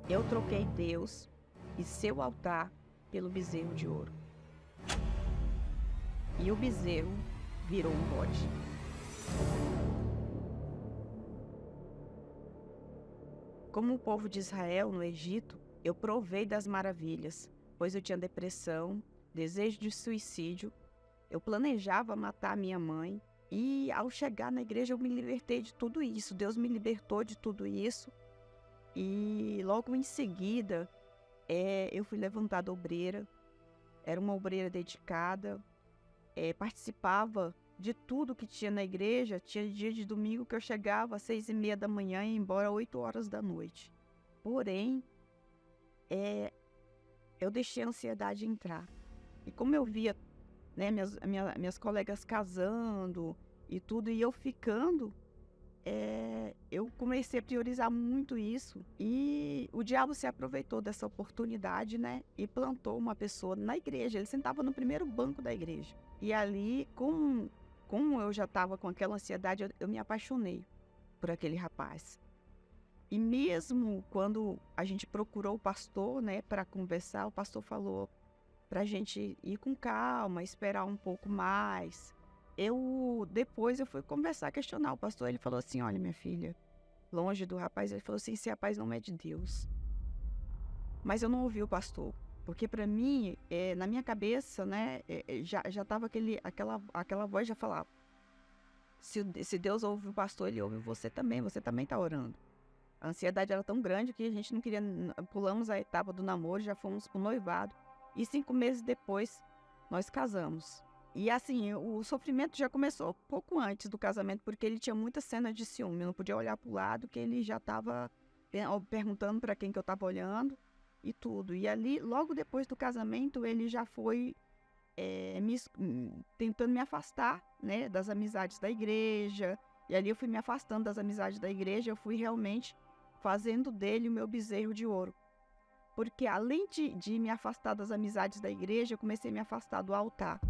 Eu troquei Deus e seu altar pelo bezerro de ouro. E o bezerro virou um bode. Como o povo de Israel no Egito, eu provei das maravilhas, pois eu tinha depressão, desejo de suicídio, eu planejava matar minha mãe e ao chegar na igreja eu me libertei de tudo isso. Deus me libertou de tudo isso e logo em seguida eu fui levantada obreira. Era uma obreira dedicada, participava de tudo que tinha na igreja. Tinha dia de domingo que eu chegava às 6:30 da manhã e ia embora às 8 horas da noite. Porém, eu deixei a ansiedade entrar. E como eu via, né, minhas colegas casando e tudo, e eu ficando, eu comecei a priorizar muito isso. E o diabo se aproveitou dessa oportunidade, né, e plantou uma pessoa na igreja. Ele sentava no primeiro banco da igreja. E ali, como eu já estava com aquela ansiedade, eu me apaixonei por aquele rapaz. E mesmo quando a gente procurou o pastor, né, para conversar, o pastor falou para a gente ir com calma, esperar um pouco mais. Depois eu fui conversar, questionar o pastor. Ele falou assim: olha, minha filha, longe do rapaz, ele falou assim: esse rapaz não é de Deus. Mas eu não ouvi o pastor, porque para mim, na minha cabeça, né, já estava aquela voz já falava: se Deus ouve o pastor, ele ouve você também está orando. A ansiedade era tão grande que a gente não queria. Pulamos a etapa do namoro, já fomos pro noivado. E 5 meses depois, nós casamos. E assim, o sofrimento já começou pouco antes do casamento, porque ele tinha muita cena de ciúme. Eu não podia olhar pro lado, que ele já estava perguntando para quem que eu estava olhando e tudo. E ali, logo depois do casamento, ele já foi tentando me afastar, né, das amizades da igreja. E ali eu fui me afastando das amizades da igreja, eu fui realmente fazendo dele o meu bezerro de ouro. Porque além de me afastar das amizades da igreja, eu comecei a me afastar do altar.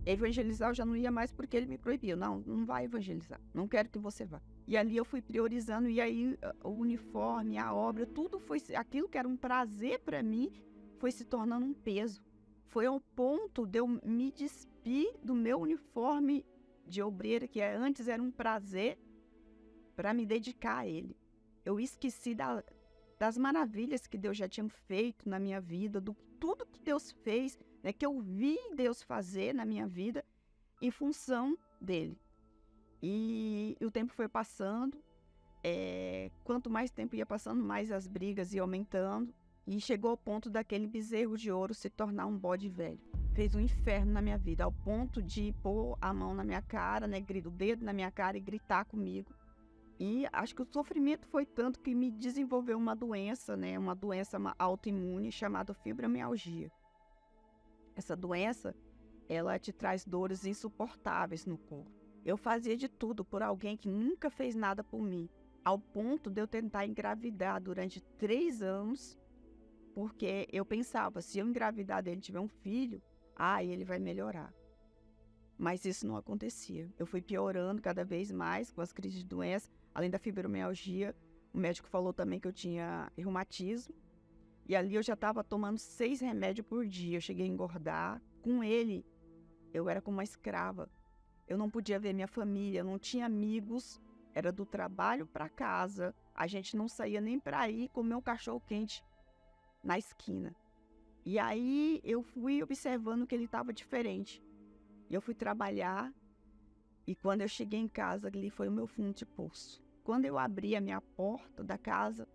Evangelizar eu já não ia mais porque ele me proibiu. Não, não vai evangelizar. Não quero que você vá. E ali eu fui priorizando, e aí o uniforme, a obra, tudo foi... Aquilo que era um prazer para mim foi se tornando um peso. Foi ao ponto de eu me despir do meu uniforme de obreira, que antes era um prazer, para me dedicar a ele. Eu esqueci das maravilhas que Deus já tinha feito na minha vida, do tudo que Deus fez, né, que eu vi Deus fazer na minha vida em função dele. E o tempo foi passando, quanto mais tempo ia passando, mais as brigas iam aumentando, e chegou ao ponto daquele bezerro de ouro se tornar um bode velho. Fez um inferno na minha vida, ao ponto de pôr a mão na minha cara, né, o dedo na minha cara e gritar comigo. E acho que o sofrimento foi tanto que me desenvolveu uma doença, né? Uma doença autoimune chamada fibromialgia. Essa doença, ela te traz dores insuportáveis no corpo. Eu fazia de tudo por alguém que nunca fez nada por mim, ao ponto de eu tentar engravidar durante 3 anos, porque eu pensava, se eu engravidar dele e tiver um filho, ele vai melhorar. Mas isso não acontecia. Eu fui piorando cada vez mais com as crises de doença. Além da fibromialgia, o médico falou também que eu tinha reumatismo. E ali eu já estava tomando 6 remédios por dia. Eu cheguei a engordar. Com ele, eu era como uma escrava. Eu não podia ver minha família, não tinha amigos. Era do trabalho para casa. A gente não saía nem para ir comer um cachorro quente na esquina. E aí eu fui observando que ele estava diferente. E eu fui trabalhar, e quando eu cheguei em casa, ali foi o meu fundo de poço. Quando eu abri a minha porta da casa,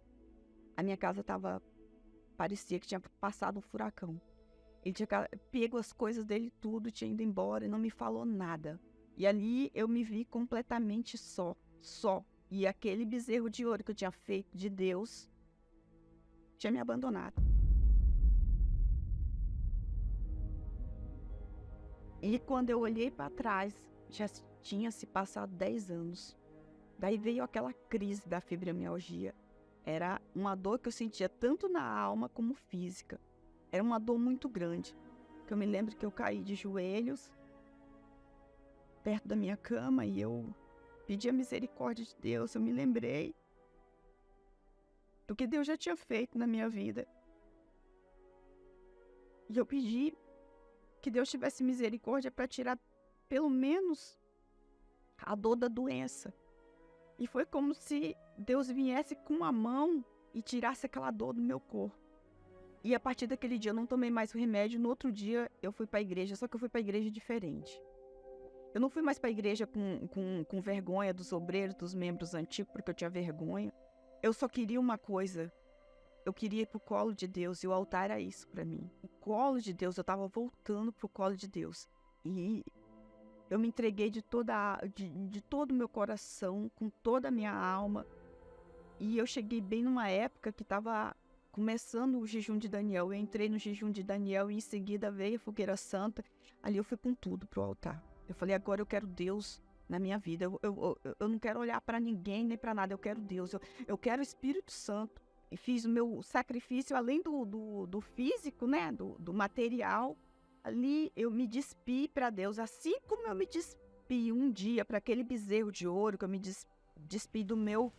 a minha casa parecia que tinha passado um furacão. Ele tinha pego as coisas dele tudo, tinha ido embora e não me falou nada. E ali eu me vi completamente só. E aquele bezerro de ouro que eu tinha feito de Deus tinha me abandonado. E quando eu olhei para trás, já tinha se passado 10 anos. Daí veio aquela crise da fibromialgia. Era uma dor que eu sentia tanto na alma como física. Era uma dor muito grande. Que eu me lembro que eu caí de joelhos perto da minha cama e eu pedi a misericórdia de Deus. Eu me lembrei do que Deus já tinha feito na minha vida. E eu pedi que Deus tivesse misericórdia para tirar pelo menos a dor da doença. E foi como se Deus viesse com a mão e tirasse aquela dor do meu corpo. E a partir daquele dia eu não tomei mais o remédio. No outro dia eu fui para a igreja, só que eu fui para a igreja diferente. Eu não fui mais para a igreja com vergonha dos obreiros, dos membros antigos, porque eu tinha vergonha. Eu só queria uma coisa. Eu queria ir para o colo de Deus, e o altar era isso para mim. O colo de Deus, eu estava voltando para o colo de Deus. E eu me entreguei de todo o meu coração, com toda a minha alma. E eu cheguei bem numa época que estava começando o jejum de Daniel. Eu entrei no jejum de Daniel e em seguida veio a fogueira santa. Ali eu fui com tudo para o altar. Eu falei, agora eu quero Deus na minha vida. Eu não quero olhar para ninguém nem para nada. Eu quero Deus. Eu quero o Espírito Santo. E fiz o meu sacrifício além do físico, né? Do material. Ali eu me despi para Deus. Assim como eu me despi um dia para aquele bezerro de ouro, que eu me despi do meu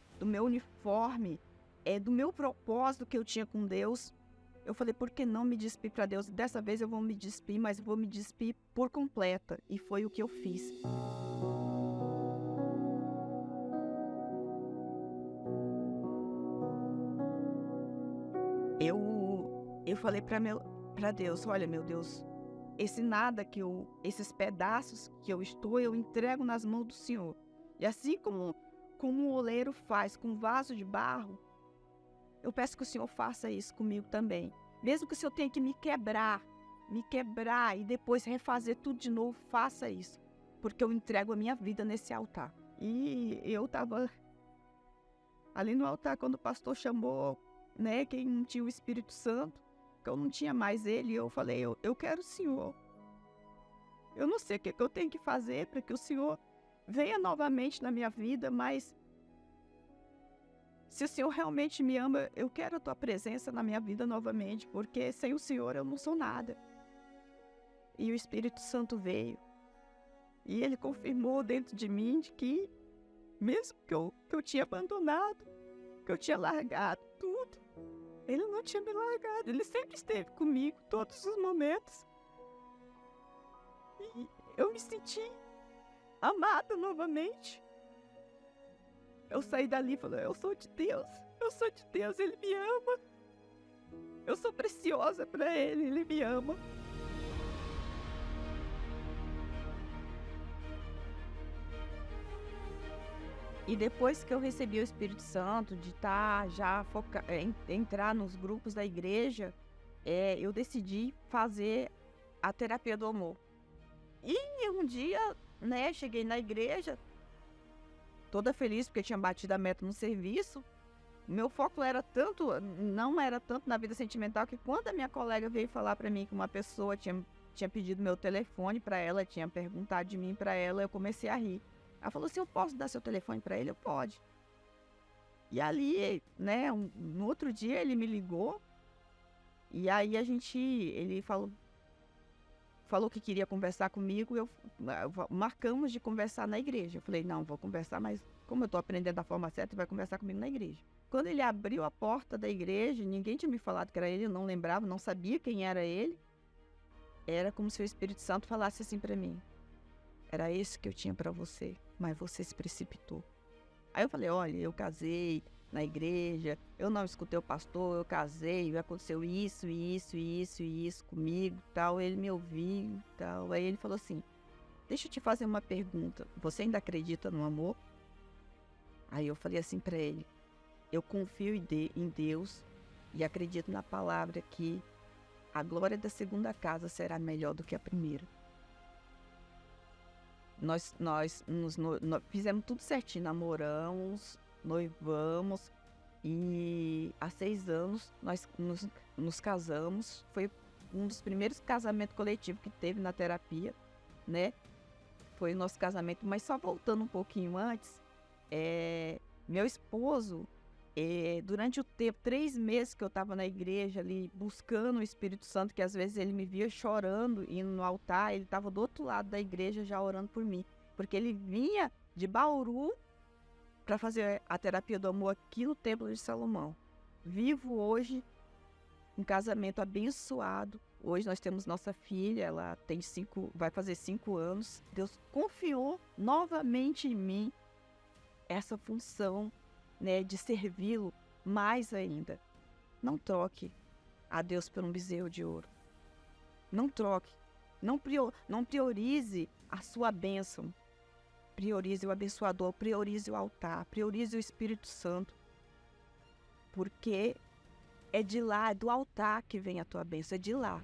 uniforme, do meu propósito que eu tinha com Deus. Eu falei, por que não me despir para Deus? Dessa vez eu vou me despir, mas vou me despir por completa. E foi o que eu fiz. Eu falei para Deus, olha, meu Deus, esses pedaços que eu estou, eu entrego nas mãos do Senhor. E assim como o oleiro faz com um vaso de barro, eu peço que o Senhor faça isso comigo também. Mesmo que o Senhor tenha que me quebrar e depois refazer tudo de novo, faça isso. Porque eu entrego a minha vida nesse altar. E eu estava ali no altar quando o pastor chamou, né, quem não tinha o Espírito Santo, que eu não tinha mais ele, eu falei, eu quero o Senhor. Eu não sei o que eu tenho que fazer para que o Senhor venha novamente na minha vida, mas se o Senhor realmente me ama, eu quero a tua presença na minha vida novamente, porque sem o Senhor eu não sou nada. E o Espírito Santo veio. E ele confirmou dentro de mim de que, mesmo que eu tinha abandonado, que eu tinha largado tudo, ele não tinha me largado. Ele sempre esteve comigo, todos os momentos. E eu me senti amada novamente. Eu saí dali e falei, eu sou de Deus, Ele me ama. Eu sou preciosa para Ele me ama. E depois que eu recebi o Espírito Santo, de entrar nos grupos da igreja, eu decidi fazer a terapia do amor. E um dia, né, cheguei na igreja, toda feliz porque tinha batido a meta no serviço. Meu foco não era tanto na vida sentimental, que quando a minha colega veio falar para mim que uma pessoa tinha pedido meu telefone para ela, tinha perguntado de mim para ela, eu comecei a rir. Ela falou assim, eu posso dar seu telefone para ele? Eu pode. E ali, né, no outro dia ele me ligou, e aí ele falou que queria conversar comigo, marcamos de conversar na igreja. Eu falei, não, vou conversar, mas como eu estou aprendendo da forma certa, vai conversar comigo na igreja. Quando ele abriu a porta da igreja, ninguém tinha me falado que era ele, eu não lembrava, não sabia quem era ele. Era como se o Espírito Santo falasse assim para mim, era isso que eu tinha para você, mas você se precipitou. Aí eu falei, olha, eu casei na igreja, eu não escutei o pastor, eu casei, aconteceu isso comigo, tal. Ele me ouviu, tal. Aí ele falou assim, deixa eu te fazer uma pergunta, você ainda acredita no amor? Aí eu falei assim para ele, eu confio em Deus e acredito na palavra que a glória da segunda casa será melhor do que a primeira. Nós fizemos tudo certinho, namoramos, noivamos e há 6 anos nós nos casamos. Foi um dos primeiros casamentos coletivos que teve na terapia, né? Foi o nosso casamento, mas só voltando um pouquinho antes, meu esposo, durante o tempo, 3 meses que eu estava na igreja ali, buscando o Espírito Santo, que às vezes ele me via chorando, indo no altar, ele estava do outro lado da igreja já orando por mim, porque ele vinha de Bauru para fazer a terapia do amor aqui no Templo de Salomão. vivo hoje um casamento abençoado. Hoje nós temos nossa filha, ela tem vai fazer 5 anos. Deus confiou novamente em mim essa função, né, de servi-lo mais ainda. Não troque a Deus por um bezerro de ouro. Não troque. Não priorize a sua bênção. Priorize o abençoador, priorize o altar, priorize o Espírito Santo. Porque é de lá, é do altar que vem a tua bênção, é de lá.